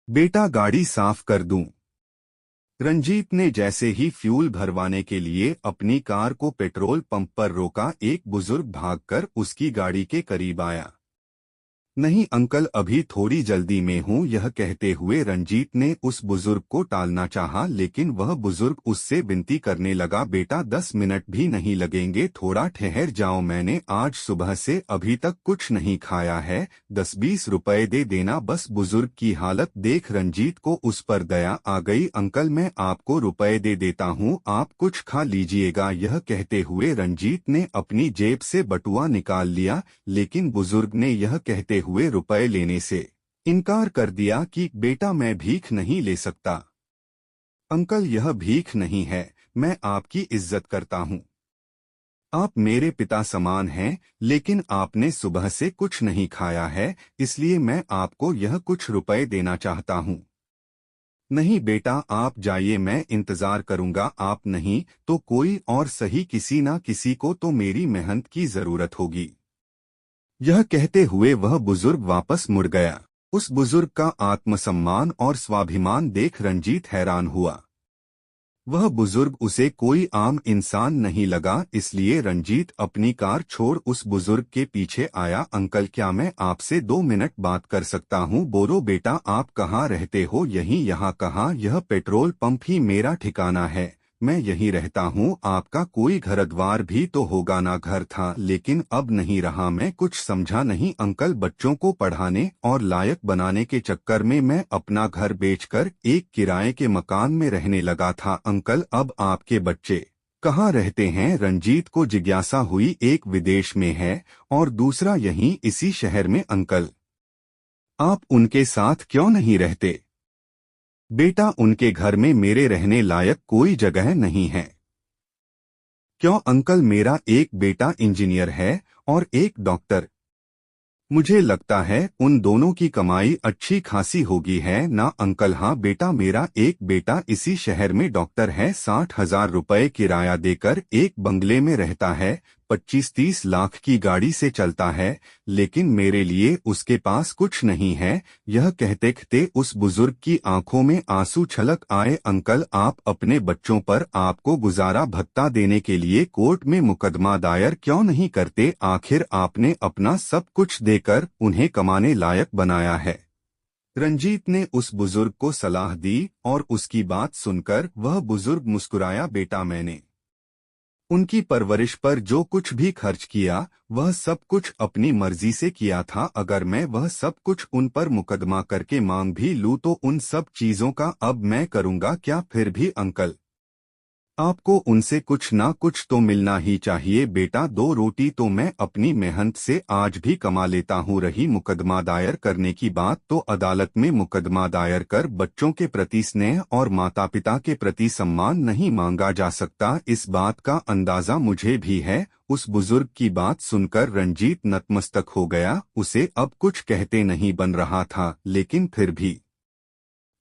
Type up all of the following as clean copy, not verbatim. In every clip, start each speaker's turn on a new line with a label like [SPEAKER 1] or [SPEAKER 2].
[SPEAKER 1] बेटा गाड़ी साफ कर दूं। रंजीत ने जैसे ही फ्यूल भरवाने के लिए अपनी कार को पेट्रोल पंप पर रोका, एक बुजुर्ग भागकर उसकी गाड़ी के करीब आया। नहीं अंकल, अभी थोड़ी जल्दी में हूँ, यह कहते हुए रंजीत ने उस बुजुर्ग को टालना चाहा, लेकिन वह बुजुर्ग उससे विनती करने लगा, बेटा 10 मिनट भी नहीं लगेंगे, थोड़ा ठहर जाओ, मैंने आज सुबह से अभी तक कुछ नहीं खाया है, 10-20 रुपए दे देना बस। बुजुर्ग की हालत देख रंजीत को उस पर दया आ गई। अंकल मैं आपको रुपए दे देता हूँ, आप कुछ खा लीजिएगा। यह कहते हुए रंजीत ने अपनी जेब से बटुआ निकाल लिया, लेकिन बुजुर्ग ने यह कहते हुए रुपए लेने से इनकार कर दिया कि बेटा मैं भीख नहीं ले सकता। अंकल यह भीख नहीं है, मैं आपकी इज्जत करता हूँ। आप मेरे पिता समान हैं, लेकिन आपने सुबह से कुछ नहीं खाया है, इसलिए मैं आपको यह कुछ रुपए देना चाहता हूँ। नहीं बेटा आप जाइए, मैं इंतजार करूंगा, आप नहीं तो कोई और सही, किसी ना किसी को तो मेरी मेहनत की जरूरत होगी। यह कहते हुए वह बुजुर्ग वापस मुड़ गया। उस बुजुर्ग का आत्मसम्मान और स्वाभिमान देख रंजीत हैरान हुआ। वह बुजुर्ग उसे कोई आम इंसान नहीं लगा, इसलिए रंजीत अपनी कार छोड़ उस बुजुर्ग के पीछे आया। अंकल क्या मैं आपसे 2 मिनट बात कर सकता हूँ? बोलो बेटा आप कहाँ रहते हो? यहीं। यहाँ कहाँ? यह पेट्रोल पंप ही मेरा ठिकाना है, मैं यहीं रहता हूँ। आपका कोई घर द्वार भी तो होगा ना? घर था लेकिन अब नहीं रहा। मैं कुछ समझा नहीं अंकल, बच्चों को पढ़ाने और लायक बनाने के चक्कर में मैं अपना घर बेचकर एक किराए के मकान में रहने लगा था। अंकल अब आपके बच्चे कहाँ रहते हैं? रंजीत को जिज्ञासा हुई। एक विदेश में है और दूसरा यहीं इसी शहर में। अंकल आप उनके साथ क्यों नहीं रहते? बेटा उनके घर में मेरे रहने लायक कोई जगह नहीं है। क्यों अंकल? मेरा एक बेटा इंजीनियर है और एक डॉक्टर, मुझे लगता है उन दोनों की कमाई अच्छी खासी होगी, है ना अंकल? हाँ बेटा, मेरा एक बेटा इसी शहर में डॉक्टर है, 60,000 रुपए किराया देकर एक बंगले में रहता है, 25-30 लाख की गाड़ी से चलता है, लेकिन मेरे लिए उसके पास कुछ नहीं है। यह कहते कहते उस बुजुर्ग की आंखों में आंसू छलक आए। अंकल आप अपने बच्चों पर आपको गुजारा भत्ता देने के लिए कोर्ट में मुकदमा दायर क्यों नहीं करते? आखिर आपने अपना सब कुछ देकर उन्हें कमाने लायक बनाया है। रंजीत ने उस बुजुर्ग को सलाह दी और उसकी बात सुनकर वह बुजुर्ग मुस्कुराया। बेटा मैंने उनकी परवरिश पर जो कुछ भी खर्च किया वह सब कुछ अपनी मर्जी से किया था। अगर मैं वह सब कुछ उन पर मुकदमा करके मांग भी लूं तो उन सब चीजों का अब मैं करूंगा क्या? फिर भी अंकल आपको उनसे कुछ ना कुछ तो मिलना ही चाहिए। बेटा 2 रोटी तो मैं अपनी मेहनत से आज भी कमा लेता हूँ। रही मुकदमा दायर करने की बात, तो अदालत में मुकदमा दायर कर बच्चों के प्रति स्नेह और माता पिता के प्रति सम्मान नहीं मांगा जा सकता, इस बात का अंदाजा मुझे भी है। उस बुजुर्ग की बात सुनकर रंजीत नतमस्तक हो गया। उसे अब कुछ कहते नहीं बन रहा था, लेकिन फिर भी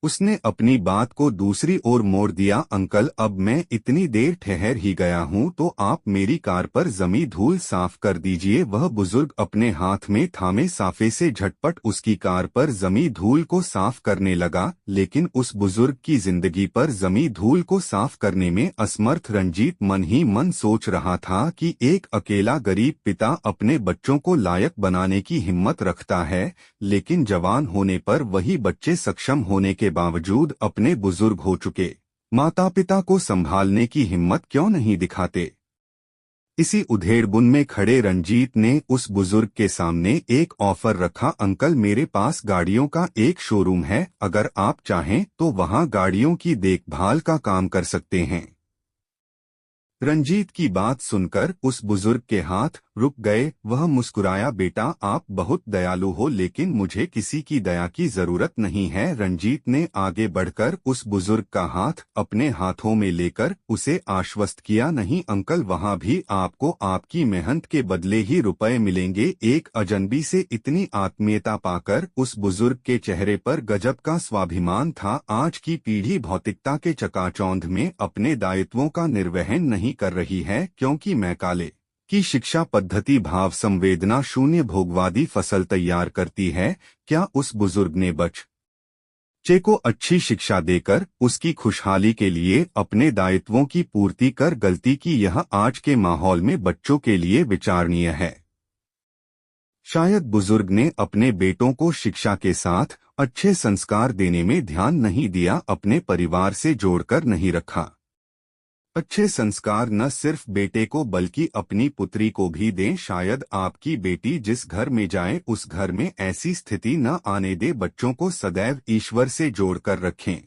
[SPEAKER 1] उसने अपनी बात को दूसरी ओर मोड़ दिया। अंकल अब मैं इतनी देर ठहर ही गया हूँ तो आप मेरी कार पर जमी धूल साफ कर दीजिए। वह बुजुर्ग अपने हाथ में थामे साफे से झटपट उसकी कार पर जमी धूल को साफ करने लगा, लेकिन उस बुजुर्ग की जिंदगी पर जमी धूल को साफ करने में असमर्थ रंजीत मन ही मन सोच रहा था कि एक अकेला गरीब पिता अपने बच्चों को लायक बनाने की हिम्मत रखता है, लेकिन जवान होने पर वही बच्चे सक्षम होने के बावजूद अपने बुजुर्ग हो चुके माता पिता को संभालने की हिम्मत क्यों नहीं दिखाते। इसी उधेड़बुन में खड़े रंजीत ने उस बुजुर्ग के सामने एक ऑफर रखा। अंकल मेरे पास गाड़ियों का एक शोरूम है, अगर आप चाहें तो वहां गाड़ियों की देखभाल का काम कर सकते हैं। रंजीत की बात सुनकर उस बुजुर्ग के हाथ रुक गए। वह मुस्कुराया। बेटा आप बहुत दयालु हो, लेकिन मुझे किसी की दया की जरूरत नहीं है। रंजीत ने आगे बढ़कर उस बुजुर्ग का हाथ अपने हाथों में लेकर उसे आश्वस्त किया। नहीं अंकल, वहाँ भी आपको आपकी मेहनत के बदले ही रुपए मिलेंगे। एक अजनबी से इतनी आत्मीयता पाकर उस बुजुर्ग के चेहरे पर गजब का स्वाभिमान था। आज की पीढ़ी भौतिकता के चकाचौंध में अपने दायित्वों का निर्वहन नहीं कर रही है, क्योंकि मैकाले की शिक्षा पद्धति भाव संवेदना शून्य भोगवादी फसल तैयार करती है। क्या उस बुजुर्ग ने बच बच्चे को अच्छी शिक्षा देकर उसकी खुशहाली के लिए अपने दायित्वों की पूर्ति कर गलती की, यह आज के माहौल में बच्चों के लिए विचारणीय है। शायद बुजुर्ग ने अपने बेटों को शिक्षा के साथ अच्छे संस्कार देने में ध्यान नहीं दिया, अपने परिवार से जोड़कर नहीं रखा। अच्छे संस्कार न सिर्फ बेटे को बल्कि अपनी पुत्री को भी दें। शायद आपकी बेटी जिस घर में जाए उस घर में ऐसी स्थिति न आने दे। बच्चों को सदैव ईश्वर से जोड़कर रखें।